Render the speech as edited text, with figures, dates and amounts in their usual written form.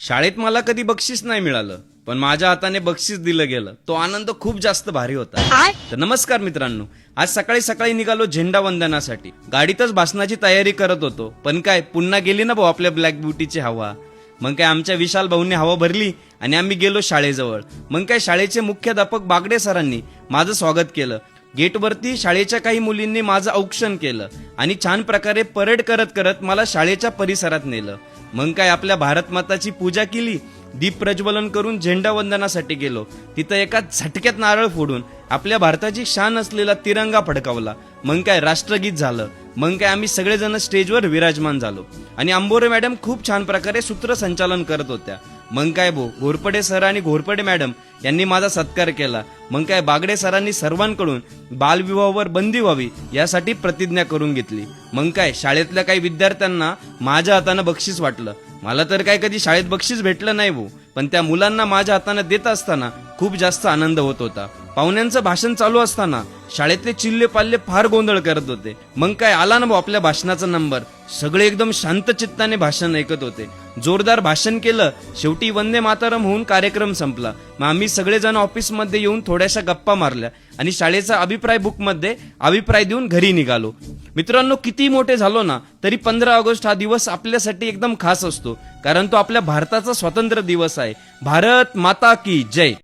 शाळेत मला कधी बक्षीस नाही मिळालं, पण माझ्या हाताने बक्षीस दिलं गेलं. तो आनंद खूप जास्त भारी होता. तर नमस्कार मित्रांनो, आज सकाळी सकाळी निघालो झेंडा वंदनासाठी. गाडीतच भाषणाची तयारी करत होतो, पण काय पुन्हा गेली ना भाऊ आपल्या ब्लॅक ब्युटीची हवा. मग काय आमच्या विशाल भाऊंनी हवा भरली आणि आम्ही गेलो शाळेजवळ. मग काय शाळेचे मुख्याध्यापक बागडे सरांनी माझं स्वागत केलं. गेटवरती शाळेच्या काही मुलींनी माझं औक्षण केलं आणि छान प्रकारे परेड करत करत मला शाळेच्या परिसरात नेलं. मग काय आपल्या भारत माताची पूजा केली, दीप प्रज्वलन करून झेंडा वंदनासाठी गेलो. तिथं एका झटक्यात नारळ फोडून आपल्या भारताची शान असलेला तिरंगा फडकावला. मग काय राष्ट्रगीत झालं. मग काय आम्ही सगळेजण स्टेजवर विराजमान झालो आणि अंबोरे मॅडम खूप छान प्रकारे सूत्रसंचालन करत होत्या. मग काय घोरपडे सर आणि घोरपडे मॅडम यांनी माझा सत्कार केला. मग काय बागडे सरांनी सर्वांकडून बालविवाहावर बंदी व्हावी यासाठी प्रतिज्ञा करून घेतली. मग काय शाळेतल्या काही विद्यार्थ्यांना माझ्या हातानं बक्षीस वाटलं. मला तर काय कधी शाळेत बक्षीस भेटलं नाही पण त्या मुलांना माझ्या हातानं देत असताना खूप जास्त आनंद होत होता. पाहुण्यांचं भाषण चालू असताना शाळेतले चिल्ले पाल्ले फार गोंधळ करत होते. मग काय आला ना आपल्या भाषणाचा नंबर. सगळे एकदम शांत चित्ताने भाषण ऐकत होते. जोरदार भाषण केलं. शेवटी वंदे मातरम होऊन कार्यक्रम संपला. मग आम्ही सगळेजण ऑफिसमध्ये येऊन थोड्याशा गप्पा मारल्या आणि शाळेचा अभिप्राय बुक मध्ये अभिप्राय देऊन घरी निघालो. मित्रांनो, किती मोठे झालो ना तरी 15 ऑगस्ट हा दिवस आपल्यासाठी एकदम खास असतो, कारण तो आपल्या भारताचा स्वातंत्र्य दिवस आहे. भारत माता की जय.